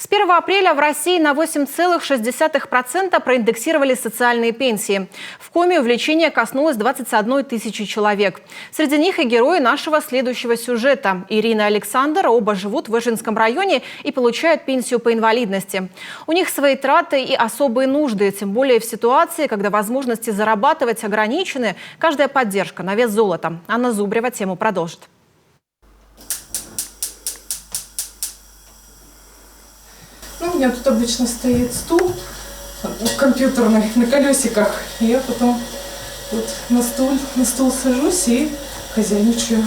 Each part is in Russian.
С 1 апреля в России на 8,6% проиндексировали социальные пенсии. В Коми увеличение коснулось 21 тысячи человек. Среди них и герои нашего следующего сюжета. Ирина и Александр оба живут в Ижинском районе и получают пенсию по инвалидности. У них свои траты и особые нужды, тем более в ситуации, когда возможности зарабатывать ограничены. Каждая поддержка на вес золота. Анна Зубрева тему продолжит. У меня тут обычно стоит стул компьютерный на колесиках. И я потом вот на стул сажусь и хозяйничаю.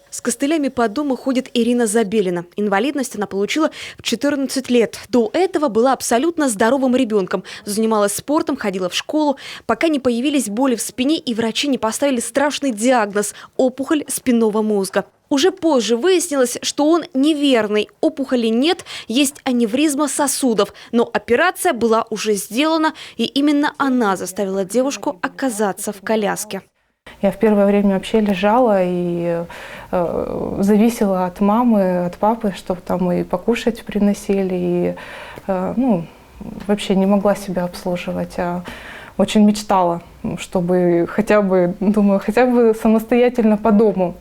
С костылями по дому ходит Ирина Забелина. Инвалидность она получила в 14 лет. До этого была абсолютно здоровым ребенком. Занималась спортом, ходила в школу, пока не появились боли в спине и врачи не поставили страшный диагноз – опухоль спинного мозга. Уже позже выяснилось, что он неверный. Опухоли нет, есть аневризма сосудов. Но операция была уже сделана, и именно она заставила девушку оказаться в коляске. Я в первое время вообще лежала и зависела от мамы, от папы, чтобы там и покушать приносили, и вообще не могла себя обслуживать. Очень мечтала, чтобы хотя бы самостоятельно по дому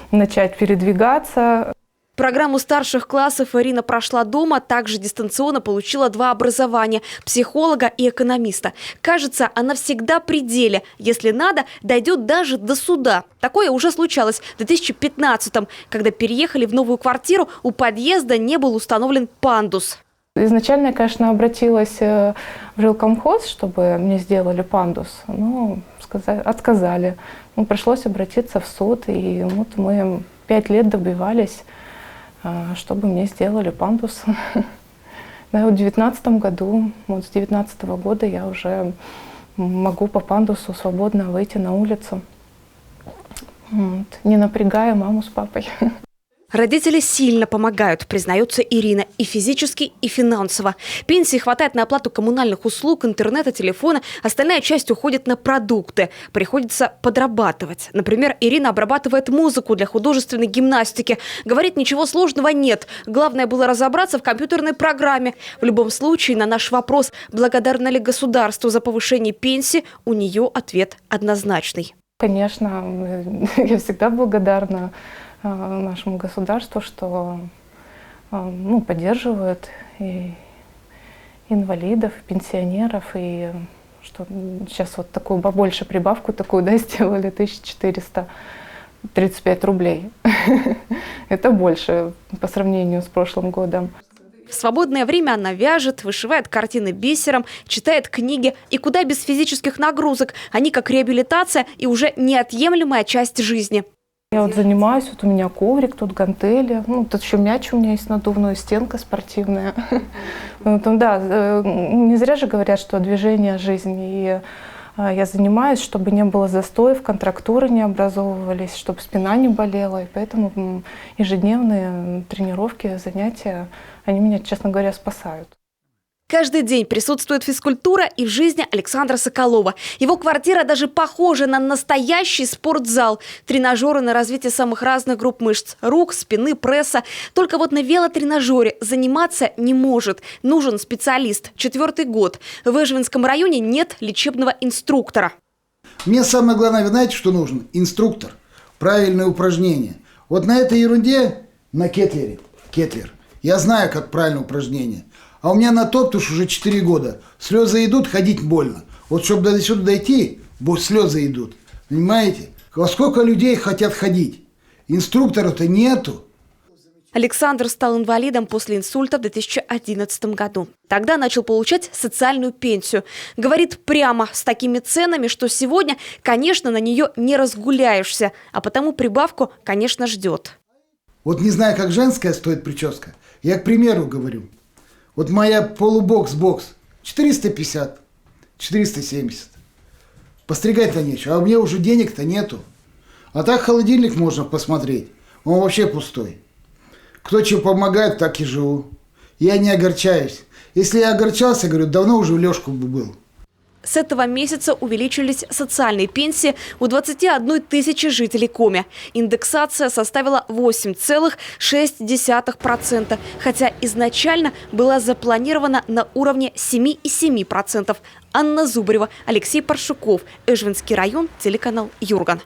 начать передвигаться. Программу старших классов Ирина прошла дома, также дистанционно получила 2 образования – психолога и экономиста. Кажется, она всегда при деле. Если надо, дойдет даже до суда. Такое уже случалось в 2015-м, когда переехали в новую квартиру, у подъезда не был установлен пандус. Изначально я, конечно, обратилась в жилкомхоз, чтобы мне сделали пандус, но отказали. Пришлось обратиться в суд, и вот мы 5 лет добивались, чтобы мне сделали пандус. В 2019 году, с 2019 года я уже могу по пандусу свободно выйти на улицу, не напрягая маму с папой. Родители сильно помогают, признается Ирина, и физически, и финансово. Пенсии хватает на оплату коммунальных услуг, интернета, телефона. Остальная часть уходит на продукты. Приходится подрабатывать. Например, Ирина обрабатывает музыку для художественной гимнастики. Говорит, ничего сложного нет. Главное было разобраться в компьютерной программе. В любом случае, на наш вопрос, благодарна ли государству за повышение пенсии, у нее ответ однозначный. Конечно, я всегда благодарна нашему государству, что поддерживают и инвалидов, пенсионеров, и что сейчас вот такую побольше прибавку сделали 1435 рублей. Это больше по сравнению с прошлым годом. В свободное время она вяжет, вышивает картины бисером, читает книги. И куда без физических нагрузок. Они как реабилитация и уже неотъемлемая часть жизни. Я занимаюсь, у меня коврик, тут гантели, тут еще мяч у меня есть надувной, стенка спортивная. Да, не зря же говорят, что движение – жизнь. И я занимаюсь, чтобы не было застоев, контрактуры не образовывались, чтобы спина не болела. И поэтому ежедневные тренировки, занятия, они меня, честно говоря, спасают. Каждый день присутствует физкультура и в жизни Александра Соколова. Его квартира даже похожа на настоящий спортзал. Тренажеры на развитие самых разных групп мышц – рук, спины, пресса. Только вот на велотренажере заниматься не может. Нужен специалист. 4-й год. В Ижевинском районе нет лечебного инструктора. Мне самое главное, вы знаете, что нужен? Инструктор. Правильные упражнения. Вот на этой ерунде, на кетлер, я знаю, как правильное упражнение. А у меня на топ, потому что уже 4 года. Слезы идут, ходить больно. Вот чтобы до сюда дойти, слезы идут. Понимаете? Во сколько людей хотят ходить? Инструктора-то нету. Александр стал инвалидом после инсульта в 2011 году. Тогда начал получать социальную пенсию. Говорит прямо, с такими ценами, что сегодня, конечно, на нее не разгуляешься. А потому прибавку, конечно, ждет. Вот не знаю, как женская стоит прическа. Я, к примеру, говорю. Вот моя полубокс-бокс 450, 470. Постригать-то нечего, а у меня уже денег-то нету. А так холодильник можно посмотреть, он вообще пустой. Кто чем помогает, так и живу. Я не огорчаюсь. Если я огорчался, говорю, давно уже в лёжку бы был. С этого месяца увеличились социальные пенсии у 21 тысячи жителей Коми. Индексация составила 8,6%, хотя изначально была запланирована на уровне 7,7%. Анна Зубарева, Алексей Паршуков, Эжвинский район, телеканал Юрган.